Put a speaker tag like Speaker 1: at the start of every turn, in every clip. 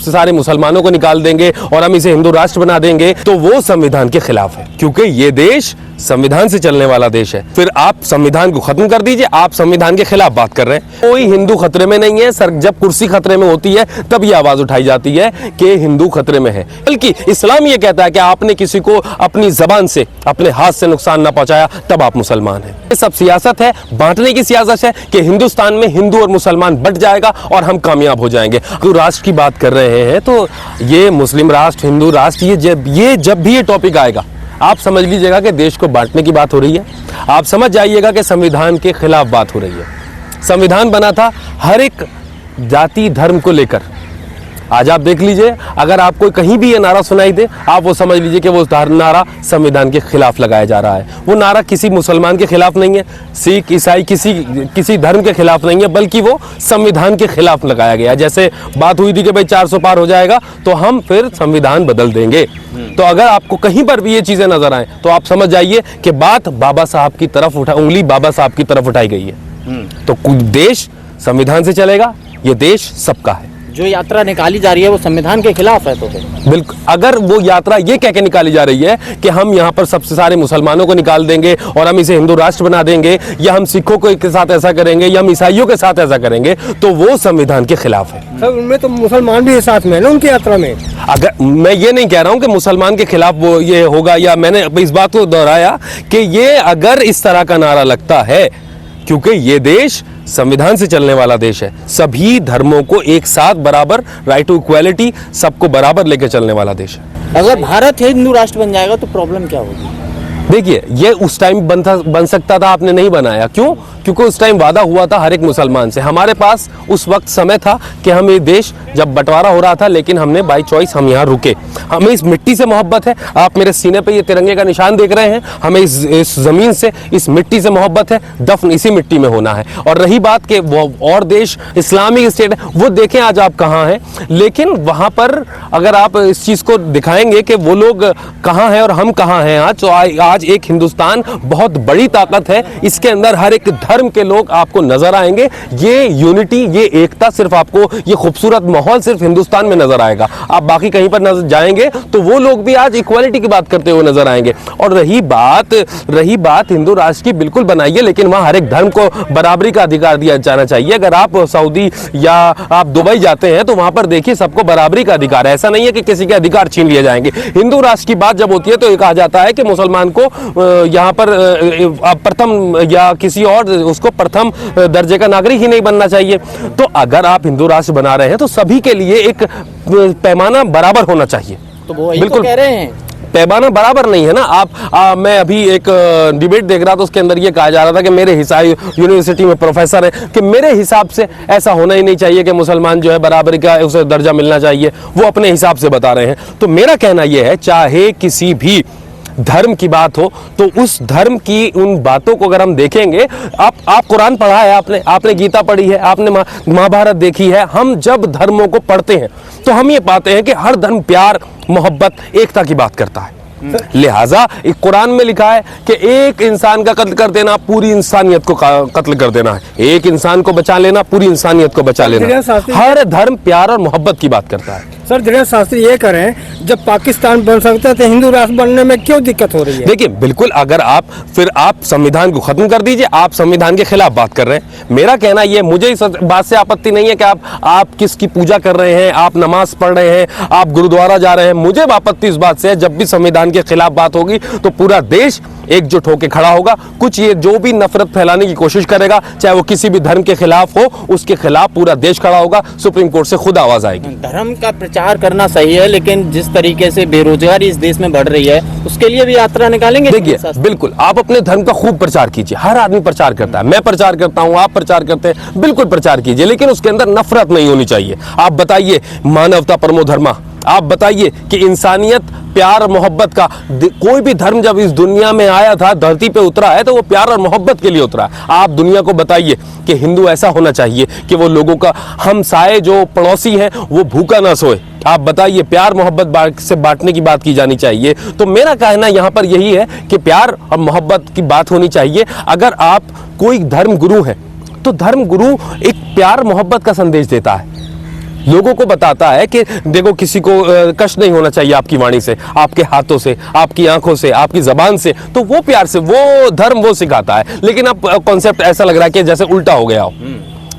Speaker 1: सारे मुसलमानों को निकाल देंगे और हम इसे हिंदू राष्ट्र बना देंगे, तो वो संविधान के खिलाफ है, क्योंकि ये देश संविधान से चलने वाला देश है। फिर आप संविधान को खत्म कर दीजिए, आप संविधान के खिलाफ बात कर रहे हैं। कोई हिंदू खतरे में नहीं है सर, जब कुर्सी खतरे में होती है तब ये आवाज उठाई जाती है कि हिंदू खतरे में है। बल्कि इस्लाम ये कहता है कि आपने किसी को अपनी जबान से, अपने हाथ से नुकसान ना पहुंचाया तब आप मुसलमान हैं। ये सब सियासत है, बांटने की सियासत है कि हिंदुस्तान में हिंदू और मुसलमान बट जाएगा और हम कामयाब हो जाएंगे। तो राष्ट्र की बात कर रहे हैं तो ये मुस्लिम राष्ट्र, हिंदू राष्ट्र, ये जब भी ये टॉपिक आएगा आप समझ लीजिएगा कि देश को बांटने की बात हो रही है। आप समझ जाइएगा कि संविधान के खिलाफ बात हो रही है। संविधान बना था हर एक जाति धर्म को लेकर। आज आप देख लीजिए, अगर आपको कहीं भी ये नारा सुनाई दे, आप वो समझ लीजिए कि वो नारा संविधान के खिलाफ लगाया जा रहा है। वो नारा किसी मुसलमान के खिलाफ नहीं है, सिख ईसाई किसी धर्म के खिलाफ नहीं है, बल्कि वो संविधान के खिलाफ लगाया गया। जैसे बात हुई थी कि भाई 400 पार हो जाएगा तो हम फिर संविधान बदल देंगे। तो अगर आपको कहीं पर भी ये चीजें नजर आए तो आप समझ जाइए कि बात बाबा साहब की तरफ उंगली बाबा साहब की तरफ उठाई गई है। तो देश संविधान से चलेगा, ये देश सबका है।
Speaker 2: जो यात्रा निकाली जा रही है वो संविधान के खिलाफ है। तो
Speaker 1: बिल्कुल, अगर वो यात्रा ये कह के निकाली जा रही है कि हम यहाँ पर सबसे सारे मुसलमानों को निकाल देंगे और हम इसे हिंदू राष्ट्र बना देंगे, या हम सिखों के साथ ऐसा करेंगे, या हम ईसाइयों के साथ ऐसा करेंगे, तो वो संविधान के खिलाफ है।
Speaker 3: सर उनमें तो मुसलमान भी साथ में है ना उनकी यात्रा में।
Speaker 1: अगर मैं ये नहीं कह रहा हूं कि मुसलमान के खिलाफ वो ये होगा, या मैंने इस बात को दोहराया कि ये अगर इस तरह का नारा लगता है, क्योंकि ये देश संविधान से चलने वाला देश है, सभी धर्मों को एक साथ बराबर, राइट टू इक्वालिटी, सबको बराबर लेकर चलने वाला देश है।
Speaker 2: अगर भारत हिंदू राष्ट्र बन जाएगा तो प्रॉब्लम क्या होगी?
Speaker 1: देखिए, ये उस टाइम बन सकता था, आपने नहीं बनाया। क्यों? क्योंकि उस टाइम वादा हुआ था हर एक मुसलमान से। हमारे पास उस वक्त समय था कि हम ये देश जब बंटवारा हो रहा था, लेकिन हमने बाई चॉइस हम यहाँ रुके। हमें इस मिट्टी से मोहब्बत है। आप मेरे सीने पे ये तिरंगे का निशान देख रहे हैं। हमें इस जमीन से, इस मिट्टी से मोहब्बत है। दफन इसी मिट्टी में होना है। और रही बात कि वो और देश इस्लामिक स्टेट है, वो देखें आज आप कहाँ हैं, लेकिन वहाँ पर अगर आप इस चीज़ को दिखाएंगे कि वो लोग कहाँ हैं और हम कहाँ हैं आज, तो आज एक हिंदुस्तान बहुत बड़ी ताकत है। इसके अंदर हर एक धर्म के लोग आपको नजर आएंगे। ये यूनिटी, ये एकता सिर्फ आपको, ये खूबसूरत माहौल सिर्फ हिंदुस्तान में नजर आएगा। आप बाकी कहीं पर नजर जाएंगे तो वो लोग भी आज इक्वालिटी की बात करते हुए नजर आएंगे। और रही बात हिंदू राष्ट्र की, बिल्कुल बनाइए, लेकिन वहां हर एक धर्म को बराबरी का अधिकार दिया जाना चाहिए। अगर आप सऊदी या आप दुबई जाते हैं तो वहां पर देखिए सबको बराबरी का अधिकार है। ऐसा नहीं है कि किसी के अधिकार छीन लिए जाएंगे। हिंदू राष्ट्र की बात जब होती है तो ये कहा जाता है कि मुसलमान को यहाँ पर प्रथम या किसी और उसको प्रथम दर्जे का नागरिक ही नहीं बनना चाहिए। तो अगर आप हिंदू राष्ट्र बना रहे हैं तो सभी के लिए एक पैमाना बराबर होना चाहिए।
Speaker 2: तो वो
Speaker 1: बिल्कुल
Speaker 2: कह रहे हैं,
Speaker 1: पैमाना बराबर नहीं है ना। मैं अभी एक डिबेट देख रहा था, उसके अंदर ये कहा जा रहा था कि मेरे हिसाब, यूनिवर्सिटी में प्रोफेसर है, कि मेरे हिसाब से ऐसा होना ही नहीं चाहिए कि मुसलमान जो है बराबरी का उसे दर्जा मिलना चाहिए। वो अपने हिसाब से बता रहे हैं। तो मेरा कहना यह है, चाहे किसी भी धर्म की बात हो तो उस धर्म की उन बातों को अगर हम देखेंगे, आप कुरान पढ़ा है, आपने गीता पढ़ी है, आपने महाभारत देखी है। हम जब धर्मों को पढ़ते हैं तो हम ये पाते हैं कि हर धर्म प्यार, मोहब्बत, एकता की बात करता है। लिहाजा एक कुरान में लिखा है कि एक इंसान का कत्ल कर देना पूरी इंसानियत को कत्ल कर देना है। एक इंसान को बचा लेना पूरी इंसानियत को बचा लेना। हर धर्म प्यार और मोहब्बत की बात करता है।
Speaker 3: सर धीरेन्द्र शास्त्री ये करें, जब पाकिस्तान बन सकता है तो हिंदू राष्ट्र बनने में क्यों दिक्कत हो रही है?
Speaker 1: देखिए, बिल्कुल, अगर आप संविधान को खत्म कर दीजिए, आप संविधान के खिलाफ बात कर रहे हैं। मेरा कहना यह, मुझे इस बात से आपत्ति नहीं है कि आप किसकी पूजा कर रहे हैं, आप नमाज पढ़ रहे हैं, आप गुरुद्वारा जा रहे हैं। मुझे आपत्ति इस बात से है, जब भी संविधान के खिलाफ बात होगी तो पूरा देश एकजुट होकर खड़ा होगा। कुछ ये जो भी नफरत फैलाने की कोशिश करेगा, चाहे वो किसी भी धर्म के खिलाफ हो, उसके खिलाफ पूरा देश खड़ा होगा। सुप्रीम कोर्ट से खुद आवाज आएगी।
Speaker 2: धर्म का प्रचार करना सही है, लेकिन जिस तरीके से बेरोजगारी इस देश में बढ़ रही है उसके लिए भी यात्रा निकालेंगे।
Speaker 1: देखिए, बिल्कुल, आप अपने धर्म का खूब प्रचार कीजिए। हर आदमी प्रचार करता है, मैं प्रचार करता हूं, आप प्रचार करते हैं, बिल्कुल प्रचार कीजिए, लेकिन उसके अंदर नफरत नहीं होनी चाहिए। आप बताइए मानवता परमो धर्मा, आप बताइए कि इंसानियत, प्यार, मोहब्बत का कोई भी धर्म जब इस दुनिया में आया था, धरती पे उतरा है, तो वो प्यार और मोहब्बत के लिए उतरा है। आप दुनिया को बताइए कि हिंदू ऐसा होना चाहिए कि वो लोगों का हमसाए जो पड़ोसी है वो भूखा ना सोए। आप बताइए, प्यार मोहब्बत से बांटने की बात की जानी चाहिए। तो मेरा कहना यहाँ पर यही है कि प्यार और मोहब्बत की बात होनी चाहिए। अगर आप कोई धर्म गुरु है तो धर्म गुरु एक प्यार मोहब्बत का संदेश देता है। लोगों को बताता है कि देखो किसी को कष्ट नहीं होना चाहिए आपकी वाणी से, आपके हाथों से, आपकी आंखों से, आपकी जबान से, तो वो प्यार से, वो धर्म वो सिखाता है। लेकिन अब कॉन्सेप्ट ऐसा लग रहा है कि जैसे उल्टा हो गया हो।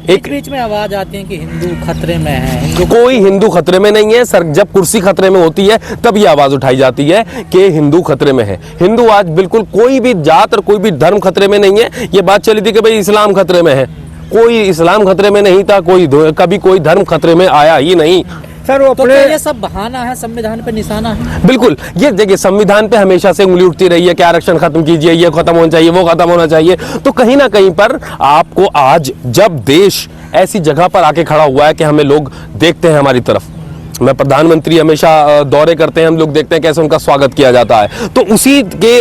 Speaker 2: एक बीच में आवाज आती है कि हिंदू खतरे में है,
Speaker 1: कोई हिंदू खतरे में नहीं है सर। जब कुर्सी खतरे में होती है तब ये आवाज उठाई जाती है कि हिंदू खतरे में है। हिंदू आज बिल्कुल कोई भी जात और कोई भी धर्म खतरे में नहीं है। ये बात चली थी कि भाई इस्लाम खतरे में है, कोई इस्लाम खतरे में नहीं था, कभी कोई धर्म खतरे में आया ही नहीं।
Speaker 3: सर वो
Speaker 2: तो
Speaker 3: अपने
Speaker 2: ये सब बहाना है, संविधान पे निशाना है।
Speaker 1: बिल्कुल, ये देखिए संविधान पे हमेशा से उंगली उठती रही है कि आरक्षण खत्म कीजिए, ये खत्म होना चाहिए, वो खत्म होना चाहिए। तो कहीं ना कहीं पर आपको आज जब देश ऐसी जगह पर आके खड़ा हुआ है कि हमें लोग देखते हैं हमारी तरफ, मैं प्रधानमंत्री हमेशा दौरे करते हैं, हम लोग देखते हैं कैसे उनका स्वागत किया जाता है, तो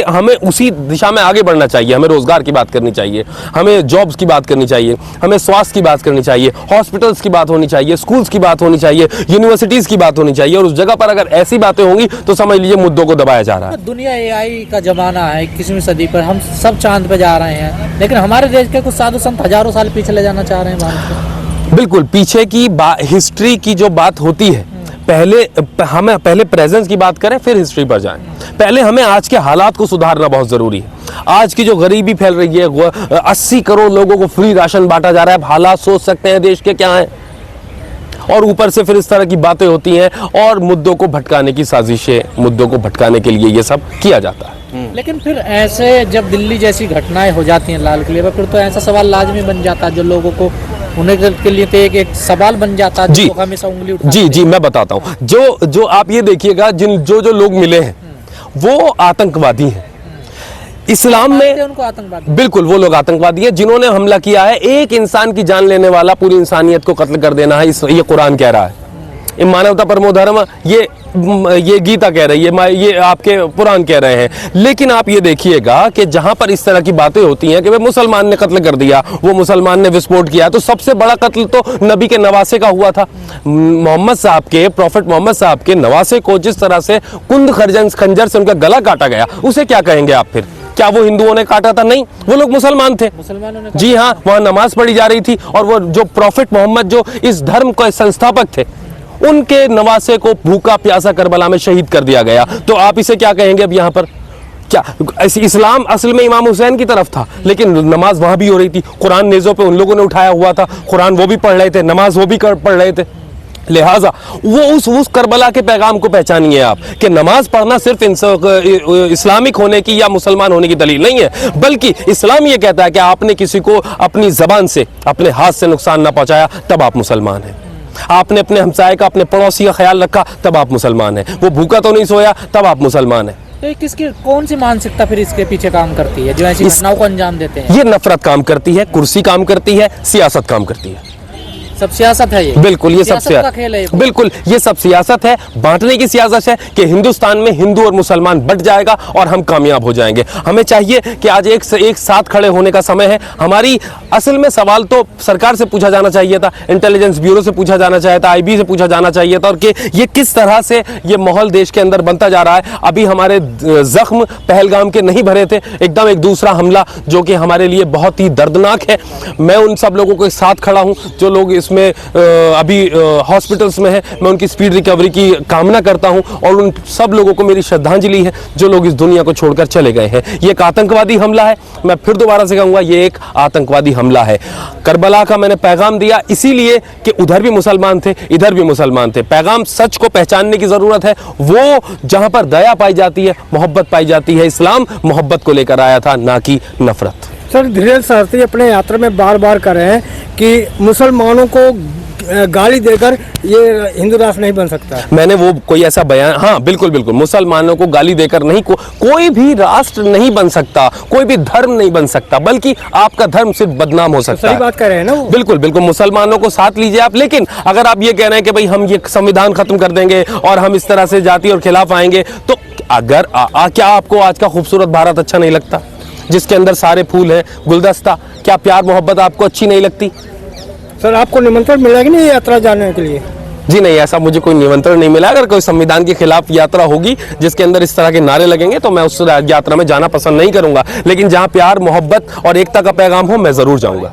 Speaker 1: हमें उसी दिशा में आगे बढ़ना चाहिए। हमें रोजगार की बात करनी चाहिए, हमें जॉब्स की बात करनी चाहिए, हमें स्वास्थ्य की बात करनी चाहिए, हॉस्पिटल्स की बात होनी चाहिए, स्कूल्स की बात होनी चाहिए, यूनिवर्सिटीज की बात होनी चाहिए। और उस जगह पर अगर ऐसी बातें होंगी तो समझ लीजिए मुद्दों को दबाया जा रहा है।
Speaker 2: दुनिया AI का जमाना है, 21वीं सदी पर हम सब चांद पे जा रहे हैं, लेकिन हमारे देश के कुछ साधु संत हजारों साल पीछे ले जाना चाह रहे हैं भारत को।
Speaker 1: बिल्कुल, पीछे की हिस्ट्री की जो बात होती है, हमें पहले प्रेजेंस की बात करें फिर हिस्ट्री पर जाएं। पहले हमें आज के हालात को सुधारना बहुत जरूरी है। आज की जो गरीबी फैल रही है, 80 करोड़ लोगों को फ्री राशन बांटा जा रहा है, हालात सोच सकते हैं देश के क्या हैं। और ऊपर से फिर इस तरह की बातें होती हैं और मुद्दों को भटकाने की साजिशें, मुद्दों को भटकाने के लिए ये सब किया जाता है।
Speaker 2: लेकिन फिर ऐसे जब दिल्ली जैसी घटनाएं हो जाती हैं लाल किले पर, फिर तो ऐसा सवाल लाजमी बन जाता है जो लोगों को, उन्हें के लिए तो एक सवाल बन जाता है, जो हमेशा उंगली उठाते
Speaker 1: जी मैं बताता हूँ। जो आप ये देखिएगा, जो लोग मिले हैं वो आतंकवादी हैं। इस्लाम में
Speaker 2: उनको आतंकवादी,
Speaker 1: बिल्कुल वो लोग आतंकवादी हैं जिन्होंने हमला किया है। एक इंसान की जान लेने वाला पूरी इंसानियत को कत्ल कर देना है, ये कुरान कह रहा है। ये मानवता परमो धर्म, ये गीता कह रही है, ये आपके पुराण कह रहे हैं। लेकिन आप ये देखिएगा कि जहां पर इस तरह की बातें होती हैं कि भाई मुसलमान ने कत्ल कर दिया, वो मुसलमान ने विस्फोट किया, तो सबसे बड़ा कत्ल तो नबी के नवासे का हुआ था। मोहम्मद साहब के, प्रॉफिट मोहम्मद साहब के नवासे को जिस तरह से कुंद खंजर से उनका गला काटा गया, उसे क्या कहेंगे आप फिर? क्या वो हिंदुओं ने काटा था? नहीं, वो लोग मुसलमान थे।
Speaker 2: मुसलमानों ने,
Speaker 1: जी हाँ, वहां नमाज पढ़ी जा रही थी और वो जो प्रॉफिट मोहम्मद जो इस धर्म के संस्थापक थे, उनके नवासे को भूखा प्यासा करबला में शहीद कर दिया गया। तो आप इसे क्या कहेंगे अब यहाँ पर? क्या इस्लाम असल में इमाम हुसैन की तरफ था, लेकिन नमाज वहां भी हो रही थी, कुरान नेज़ों पे उन लोगों ने उठाया हुआ था, कुरान वो भी पढ़ रहे थे, नमाज वो भी पढ़ रहे थे। लिहाजा वो उस करबला के पैगाम को पहचानिए आप कि नमाज पढ़ना सिर्फ इस्लामिक होने की या मुसलमान होने की दलील नहीं है, बल्कि इस्लाम ये कहता है कि आपने किसी को अपनी जबान से, अपने हाथ से नुकसान ना पहुंचाया, तब आप मुसलमान हैं। आपने अपने हमसाये का, अपने पड़ोसी का ख्याल रखा, तब आप मुसलमान हैं। वो भूखा तो नहीं सोया, तब आप मुसलमान हैं।
Speaker 2: तो ये किसकी, कौन सी मानसिकता फिर इसके पीछे काम करती है जो ऐसी घटनाओं को अंजाम देते हैं?
Speaker 1: ये नफरत काम करती है, कुर्सी काम करती है, सियासत काम करती है।
Speaker 2: सब सियासत है ये?
Speaker 1: बिल्कुल, ये सब
Speaker 2: सियासत का खेल है ये।
Speaker 1: बिल्कुल, ये सब सियासत है, बांटने की सियासत है कि हिंदुस्तान में हिंदू और मुसलमान बट जाएगा और हम कामयाब हो जाएंगे। हमें चाहिए कि आज एक साथ खड़े होने का समय है। हमारी असल में सवाल तो सरकार से पूछा जाना चाहिए था, इंटेलिजेंस ब्यूरो से पूछा जाना चाहिए था, IB से पूछा जाना चाहिए था, और कि ये किस तरह से ये माहौल देश के अंदर बनता जा रहा है। अभी हमारे जख्म पहलगाम के नहीं भरे थे, एकदम एक दूसरा हमला जो कि हमारे लिए बहुत ही दर्दनाक है। मैं उन सब लोगों के साथ खड़ा हूं जो लोग में अभी हॉस्पिटल्स में है, मैं उनकी स्पीड रिकवरी की कामना करता हूं और उन सब लोगों को मेरी श्रद्धांजलि है जो लोग इस दुनिया को छोड़कर चले गए हैं। ये एक आतंकवादी हमला है, मैं फिर दोबारा से कहूंगा, ये एक आतंकवादी हमला है। करबला का मैंने पैगाम दिया इसीलिए कि उधर भी मुसलमान थे, इधर भी मुसलमान थे। पैगाम सच को पहचानने की जरूरत है। वो जहां पर दया पाई जाती है, मोहब्बत पाई जाती है, इस्लाम मोहब्बत को लेकर आया था, ना कि नफरत।
Speaker 3: सर, धीरेन्द्र सारथी अपने यात्रा में बार बार कर रहे हैं कि मुसलमानों को गाली देकर ये हिंदू राष्ट्र नहीं बन सकता। मैंने वो कोई ऐसा बयान, हाँ बिल्कुल बिल्कुल, मुसलमानों को गाली देकर नहीं, कोई भी राष्ट्र नहीं बन सकता, कोई भी धर्म नहीं बन सकता, बल्कि आपका धर्म सिर्फ बदनाम हो सकता है। सही बात कह रहे हैं ना वो? बिल्कुल
Speaker 1: बिल्कुल, मुसलमानों को साथ लीजिए आप। लेकिन अगर आप ये कह रहे हैं कि भाई हम ये संविधान खत्म कर देंगे और हम इस तरह से जाति और खिलाफ आएंगे, तो अगर क्या आपको आज का खूबसूरत भारत अच्छा नहीं लगता जिसके अंदर सारे फूल हैं, गुलदस्ता? क्या प्यार मोहब्बत आपको अच्छी नहीं लगती?
Speaker 3: सर, आपको निमंत्रण मिला कि नहीं यात्रा जाने के लिए?
Speaker 1: जी नहीं, ऐसा मुझे कोई निमंत्रण नहीं मिला। अगर कोई संविधान के खिलाफ यात्रा होगी जिसके अंदर इस तरह के नारे लगेंगे तो मैं उस यात्रा में जाना पसंद नहीं करूंगा, लेकिन जहां प्यार मोहब्बत और एकता का पैगाम हो, मैं जरूर जाऊंगा।